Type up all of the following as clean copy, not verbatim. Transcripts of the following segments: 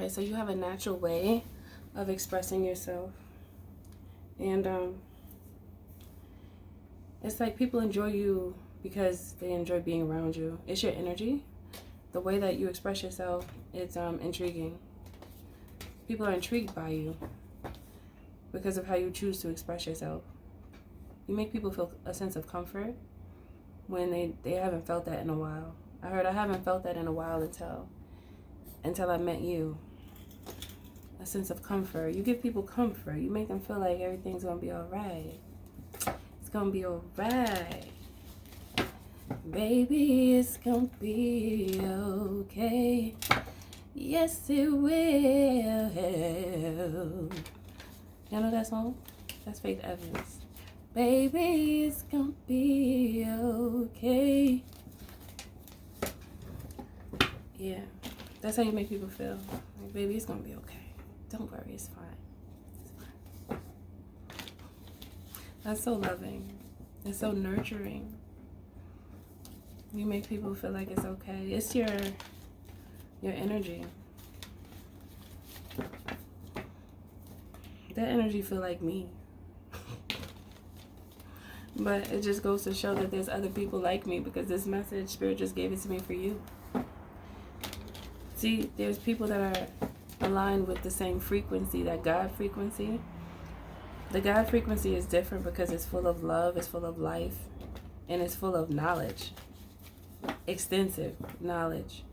Right, so you have a natural way of expressing yourself. And it's like people enjoy you because they enjoy being around you. It's your energy. The way that you express yourself, it's intriguing. People are intrigued by you because of how you choose to express yourself. You make people feel a sense of comfort when they haven't felt that in a while. I haven't felt that in a while until I met you. A sense of comfort. You give people comfort. You make them feel like everything's gonna be all right. It's gonna be all right. Baby, it's gonna be okay. Yes, it will. You know that song? That's Faith Evans. Baby, it's gonna be okay. Yeah, that's how you make people feel. Like, baby, it's gonna be okay. Don't worry, it's fine. It's fine. That's so loving. It's so nurturing. You make people feel like it's okay. It's your energy. That energy feel like me. But it just goes to show that there's other people like me, because this message, Spirit just gave it to me for you. See, there's people that are aligned with the same frequency, that God frequency. The God frequency is different because it's full of love, it's full of life, and it's full of knowledge. Extensive knowledge.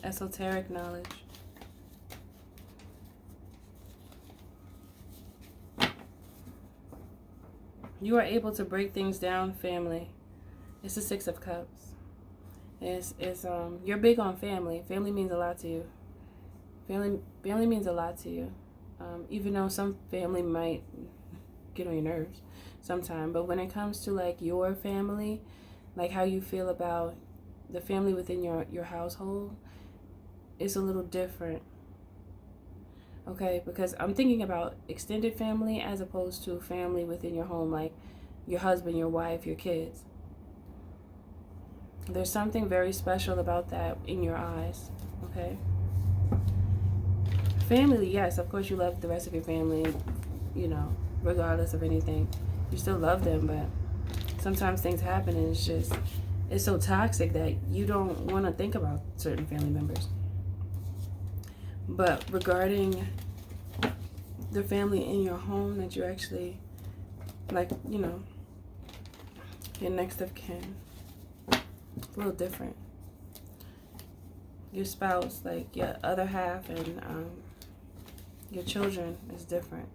Esoteric knowledge. You are able to break things down, family. It's the Six of Cups. You're big on family. Family means a lot to you. Family means a lot to you. Even though some family might get on your nerves sometime, but when it comes to like your family, like how you feel about the family within your household, it's a little different. Okay, because I'm thinking about extended family as opposed to family within your home, like your husband, your wife, your kids. There's something very special about that in your eyes, okay? Family, yes, of course you love the rest of your family, you know, regardless of anything. You still love them, but sometimes things happen and it's so toxic that you don't want to think about certain family members. But regarding the family in your home that you actually, like, you know, your next of kin, it's a little different. Your spouse, like your other half, and your children is different.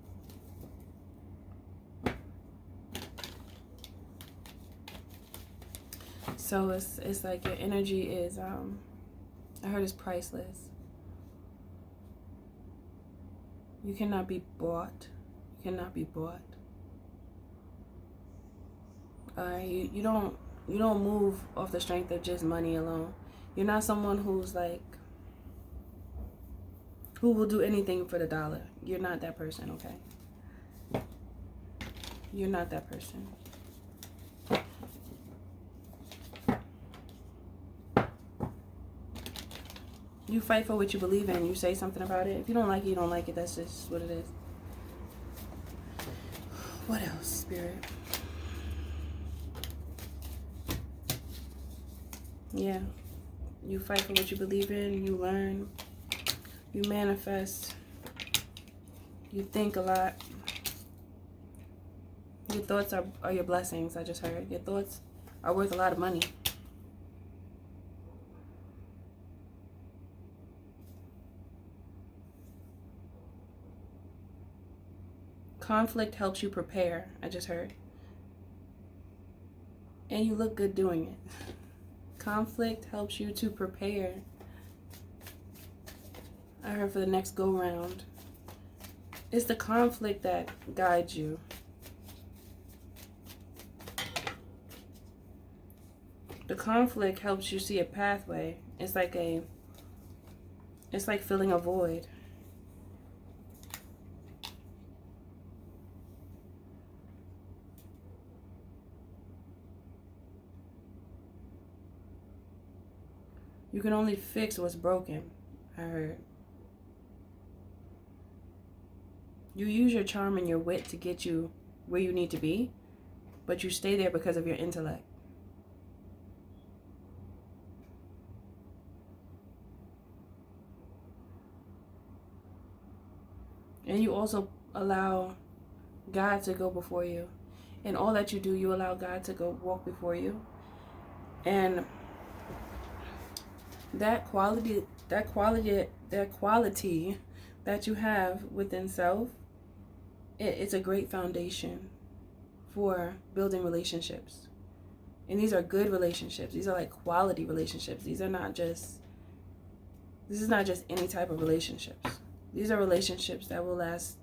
So it's like your energy is, I heard, it's priceless. You cannot be bought. You cannot be bought. You don't move off the strength of just money alone. You're not someone who's like, who will do anything for the dollar. You're not that person, okay? You're not that person. You fight for what you believe in. You say something about it. If you don't like it, you don't like it. That's just what it is. What else, Spirit? Yeah. You fight for what you believe in. You learn. You manifest. You think a lot. Your thoughts are your blessings, I just heard. Your thoughts are worth a lot of money. Conflict helps you prepare, I just heard. And you look good doing it. Conflict helps you to prepare. I heard for the next go round. It's the conflict that guides you. The conflict helps you see a pathway. It's like filling a void. You can only fix what's broken, I heard. You use your charm and your wit to get you where you need to be, but you stay there because of your intellect. And you also allow God to go before you. In all that you do, you allow God to go walk before you. And that quality that you have within self, it's a great foundation for building relationships. And these are good relationships. These are like quality relationships. This is not just any type of relationships. These are relationships that will last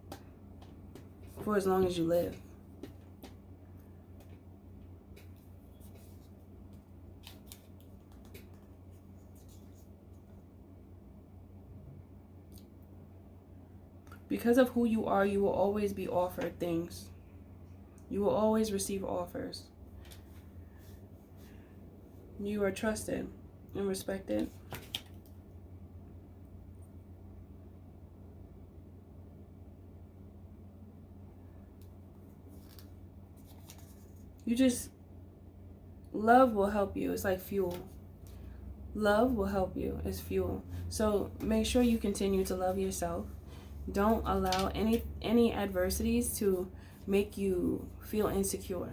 for as long as you live. Because of who you are, you will always be offered things. You will always receive offers. You are trusted and respected. Love will help you. It's like fuel. Love will help you. It's fuel. So make sure you continue to love yourself. Don't allow any adversities to make you feel insecure,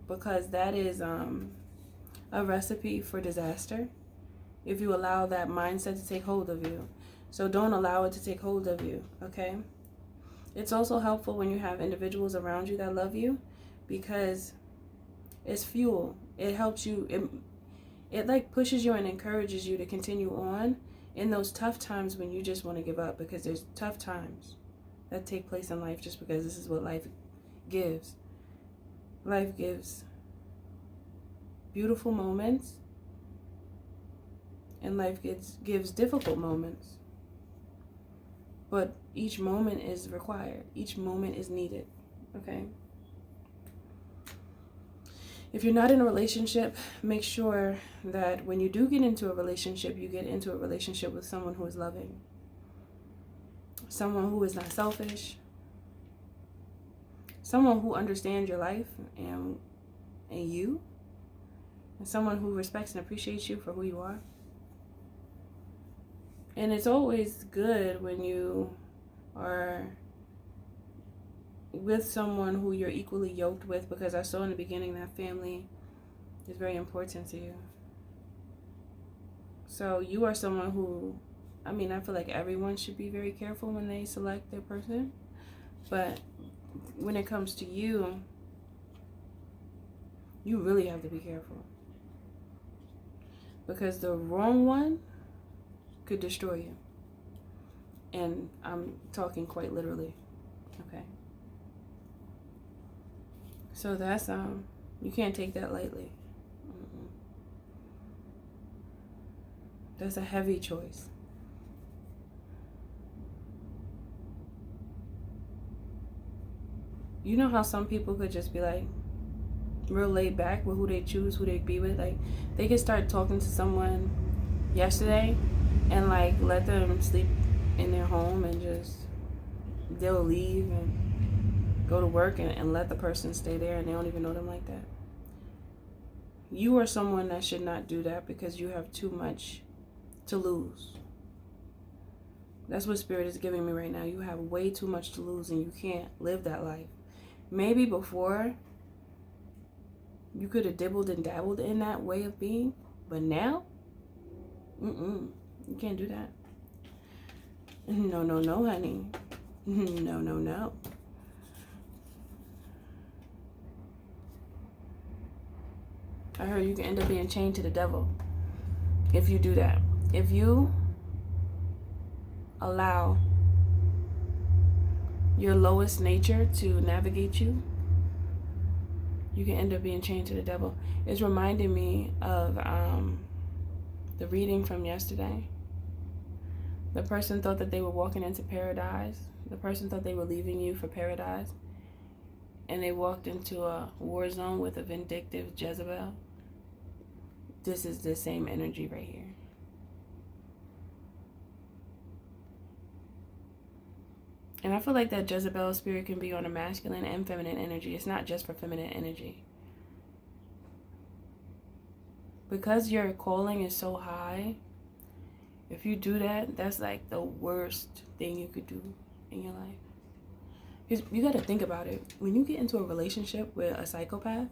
because that is a recipe for disaster if you allow that mindset to take hold of you. So don't allow it to take hold of you, okay? It's also helpful when you have individuals around you that love you, because it's fuel. It helps you. It like pushes you and encourages you to continue on in those tough times when you just want to give up, because there's tough times that take place in life just because this is what life gives. Life gives beautiful moments, and life gives difficult moments. But each moment is required. Each moment is needed, okay? If you're not in a relationship, make sure that when you do get into a relationship, you get into a relationship with someone who is loving. Someone who is not selfish. Someone who understands your life and you. And someone who respects and appreciates you for who you are. And it's always good when you are with someone who you're equally yoked with, because I saw in the beginning that family is very important to you. So you are someone who, I feel like everyone should be very careful when they select their person. But when it comes to you, you really have to be careful. Because the wrong one could destroy you. And I'm talking quite literally, okay? So that's, you can't take that lightly. That's a heavy choice. You know how some people could just be like real laid back with who they choose, who they be with? Like they could start talking to someone yesterday and like let them sleep in their home, and just they'll leave and go to work and let the person stay there, and they don't even know them like that. You are someone that should not do that, because you have too much to lose. That's what Spirit is giving me right now. You have way too much to lose, and you can't live that life. Maybe before you could have dibbled and dabbled in that way of being, but now, you can't do that. No, no, no, honey. No, no, no. I heard you can end up being chained to the devil if you do that. If you allow your lowest nature to navigate you, you can end up being chained to the devil. It's reminding me of the reading from yesterday. The person thought that they were walking into paradise. The person thought they were leaving you for paradise. And they walked into a war zone with a vindictive Jezebel. This is the same energy right here. And I feel like that Jezebel spirit can be on a masculine and feminine energy. It's not just for feminine energy. Because your calling is so high, if you do that, that's like the worst thing you could do in your life. Because you got to think about it. When you get into a relationship with a psychopath,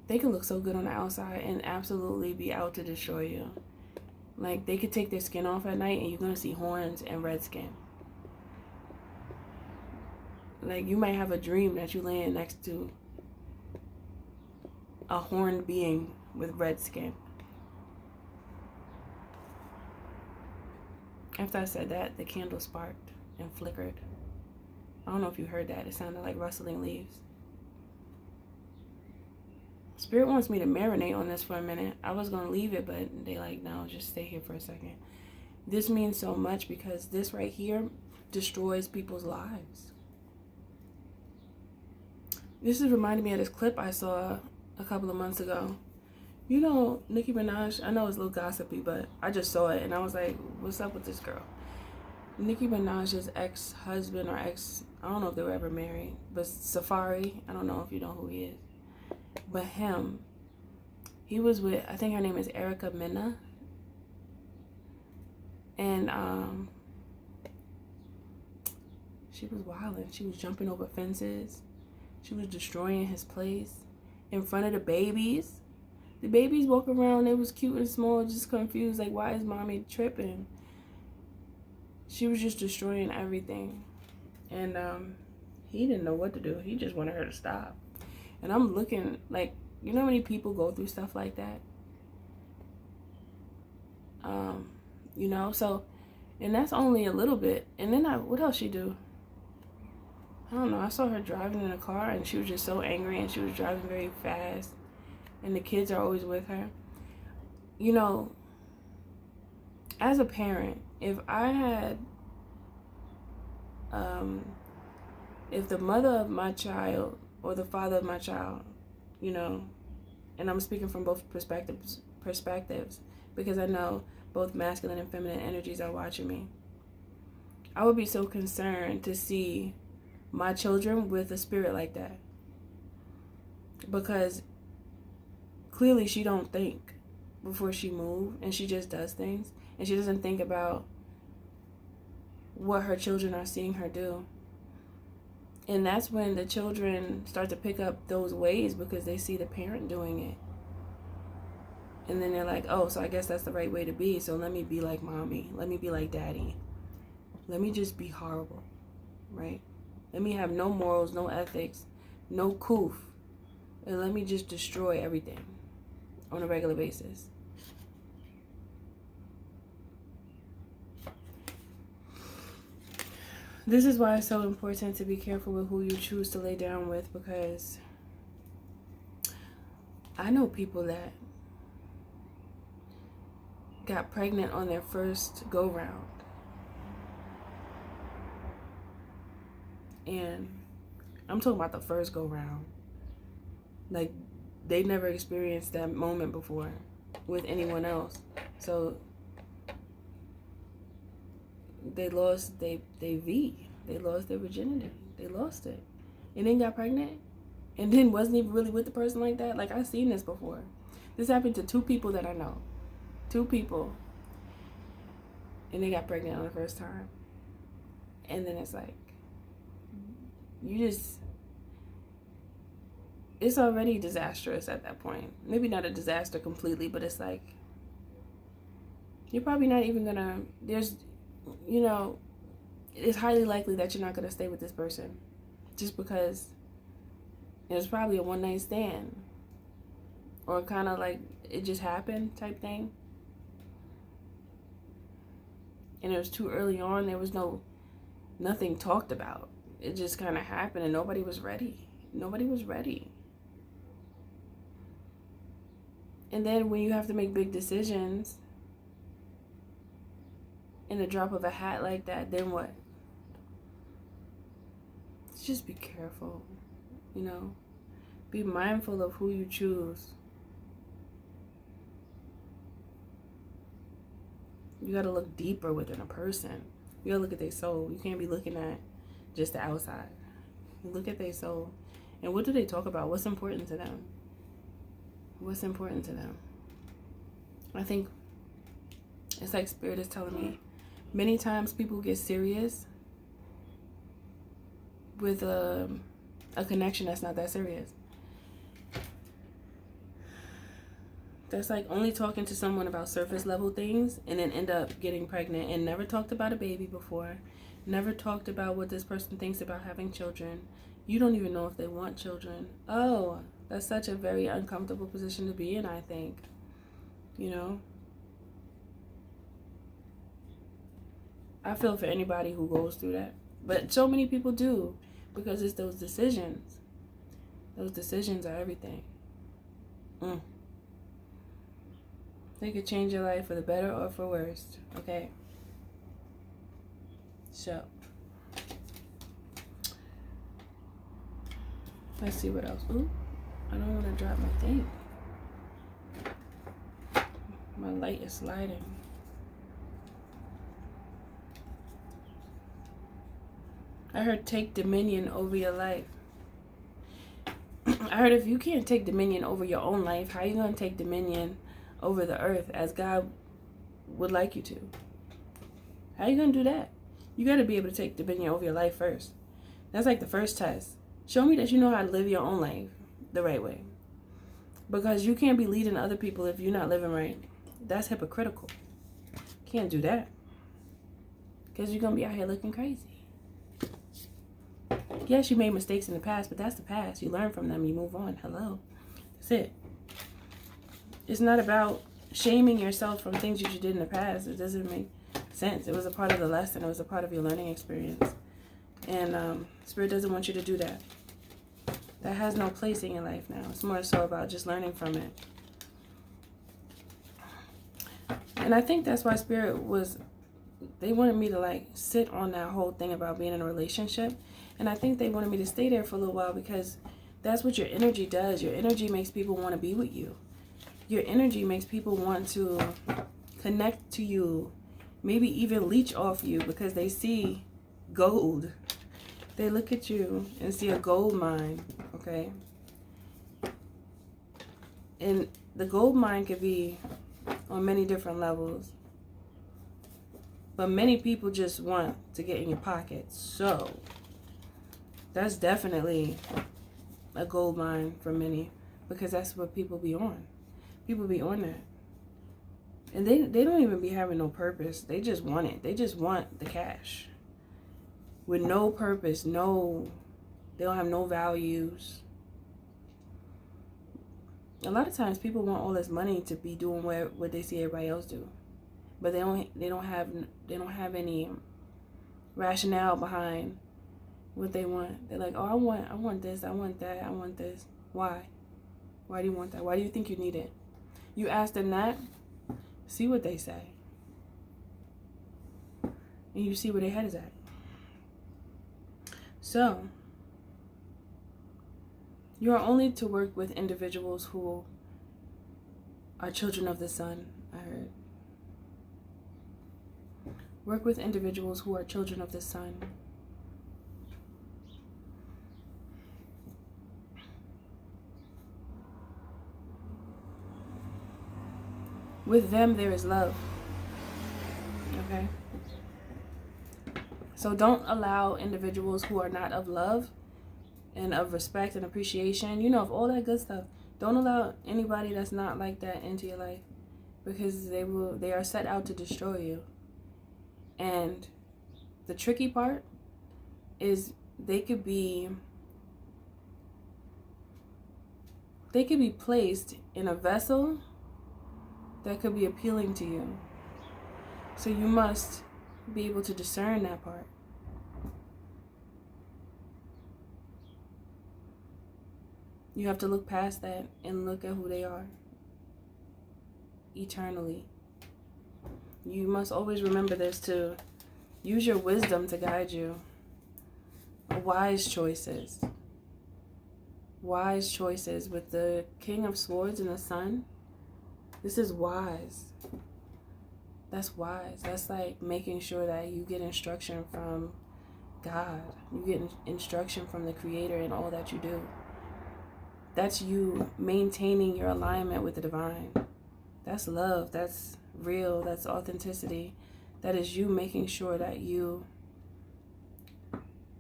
they can look so good on the outside and absolutely be out to destroy you. Like, they could take their skin off at night and you're going to see horns and red skin. Like, you might have a dream that you're laying next to a horned being with red skin. After I said that, the candle sparked and flickered. I don't know if you heard that. It sounded like rustling leaves. Spirit wants me to marinate on this for a minute. I was going to leave it, but they like, no, just stay here for a second. This means so much because this right here destroys people's lives. This is reminding me of this clip I saw a couple of months ago. You know, Nicki Minaj, I know it's a little gossipy, but I just saw it and I was like, what's up with this girl? Nicki Minaj's ex-husband or I don't know if they were ever married, but Safari, I don't know if you know who he is. But he was with, I think her name is Erica Mena. And she was wilding. She was jumping over fences. She was destroying his place in front of the babies. The babies walk around, they was cute and small, just confused, like, why is mommy tripping? She was just destroying everything. And he didn't know what to do. He just wanted her to stop. And I'm looking, like, you know how many people go through stuff like that? You know, so, and that's only a little bit. And then what else she do? I don't know. I saw her driving in a car and she was just so angry and she was driving very fast. And the kids are always with her. You know, as a parent, if I had, if the mother of my child or the father of my child, you know, and I'm speaking from both perspectives, because I know both masculine and feminine energies are watching me, I would be so concerned to see my children with a spirit like that. Because clearly she don't think before she move, and she just does things, and she doesn't think about what her children are seeing her do. And that's when the children start to pick up those ways because they see the parent doing it. And then they're like, oh, so I guess that's the right way to be. So let me be like mommy. Let me be like daddy. Let me just be horrible, right? Let me have no morals, no ethics, no coof. And let me just destroy everything on a regular basis. This is why it's so important to be careful with who you choose to lay down with, because I know people that got pregnant on their first go-round. And I'm talking about the first go-round. Like, they never experienced that moment before with anyone else. So they lost they lost their virginity. They lost it. And then got pregnant. And then wasn't even really with the person like that. Like, I've seen this before. This happened to 2 people that I know. 2 people. And they got pregnant on the first time. And then it's like, it's already disastrous at that point. Maybe not a disaster completely, but it's like, you're probably not even gonna, you know, it's highly likely that you're not gonna stay with this person just because it was probably a one-night stand or kind of like it just happened type thing. And it was too early on. There was nothing talked about. It just kind of happened and nobody was ready. Nobody was ready. And then when you have to make big decisions in the drop of a hat like that, then what? Just be careful, you know? Be mindful of who you choose. You gotta look deeper within a person. You gotta look at their soul. You can't be looking at just the outside. You look at their soul. And what do they talk about? What's important to them? What's important to them? I think it's like Spirit is telling me, many times people get serious with a connection that's not that serious. That's like only talking to someone about surface level things and then end up getting pregnant and never talked about a baby before. Never talked about what this person thinks about having children. You don't even know if they want children. Oh, that's such a very uncomfortable position to be in, I think. You know? I feel for anybody who goes through that. But so many people do, because it's those decisions. Those decisions are everything. They could change your life for the better or for worse. Okay? So, let's see what else. Ooh, I don't want to drop my thing. My light is sliding. I heard take dominion over your life. I heard if you can't take dominion over your own life, how are you going to take dominion over the earth as God would like you to? How are you going to do that? You got to be able to take dominion over your life first. That's like the first test. Show me that you know how to live your own life the right way. Because you can't be leading other people if you're not living right. That's hypocritical. Can't do that. Because you're going to be out here looking crazy. Yes, you made mistakes in the past, but that's the past. You learn from them. You move on. Hello. That's it. It's not about shaming yourself from things that you did in the past. It doesn't make sense. It was a part of the lesson. It was a part of your learning experience. And Spirit doesn't want you to do that. That has no place in your life now. It's more so about just learning from it. And I think that's why Spirit was, they wanted me to like sit on that whole thing about being in a relationship. And I think they wanted me to stay there for a little while because that's what your energy does. Your energy makes people want to be with you. Your energy makes people want to connect to you, maybe even leech off you because they see gold. They look at you and see a gold mine, okay? And the gold mine could be on many different levels. But many people just want to get in your pocket. So that's definitely a gold mine for many because that's what people be on. People be on that. And they don't even be having no purpose. They just want it. They just want the cash. With no purpose, they don't have no values. A lot of times people want all this money to be doing what they see everybody else do. But they don't have any rationale behind what they want. They're like, oh, I want this, I want that, I want this. Why? Why do you want that? Why do you think you need it? You ask them that, see what they say. And you see where their head is at. So, you are only to work with individuals who are children of the sun, I heard. Work with individuals who are children of the sun. With them, there is love. Okay? So don't allow individuals who are not of love and of respect and appreciation, of all that good stuff. Don't allow anybody that's not like that into your life because they are set out to destroy you. And the tricky part is they could be placed in a vessel that could be appealing to you. So you must be able to discern that part. You have to look past that and look at who they are eternally. You must always remember this, to use your wisdom to guide you. Wise choices. Wise choices with the King of Swords and the Sun. This is wise. That's wise. That's like making sure that you get instruction from God. You get instruction from the Creator in all that you do. That's you maintaining your alignment with the divine. That's love. That's real. That's authenticity. That is you making sure that you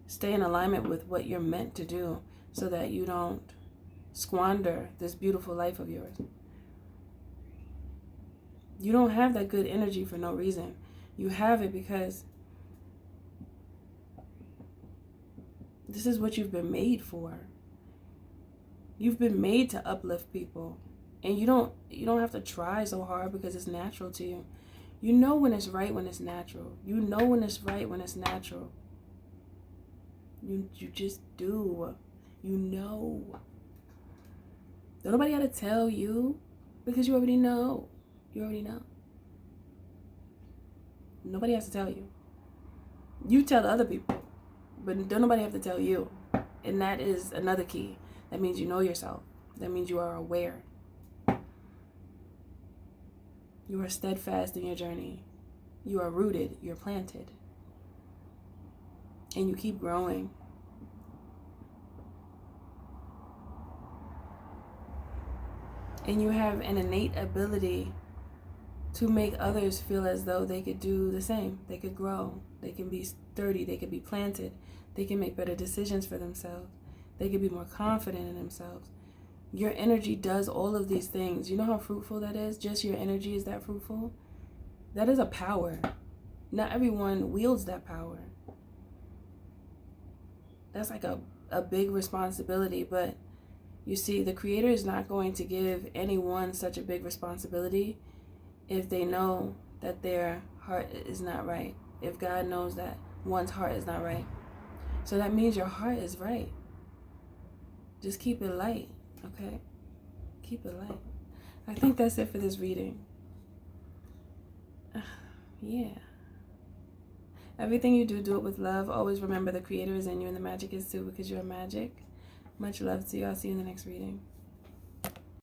stay in alignment with what you're meant to do, so that you don't squander this beautiful life of yours. You don't have that good energy for no reason. You have it because this is what you've been made for. You've been made to uplift people. And you don't have to try so hard, because it's natural to you. You know when it's right, when it's natural. You know when it's right, when it's natural. You just do. You know. Don't nobody got to tell you, because you already know. You already know. Nobody has to tell you. You tell other people, but don't nobody have to tell you. And that is another key. That means you know yourself. That means you are aware. You are steadfast in your journey. You are rooted. You're planted. And you keep growing. And you have an innate ability to make others feel as though they could do the same. They could grow. They can be sturdy. They could be planted. They can make better decisions for themselves. They could be more confident in themselves. Your energy does all of these things. You know how fruitful that is? Just your energy is that fruitful? That is a power. Not everyone wields that power. That's like a big responsibility, but you see, the Creator is not going to give anyone such a big responsibility if they know that their heart is not right. If God knows that one's heart is not right. So that means your heart is right. Just keep it light, okay? Keep it light. I think that's it for this reading. Yeah. Everything you do, do it with love. Always remember the Creator is in you and the magic is too, because you're magic. Much love to you. I'll see you in the next reading.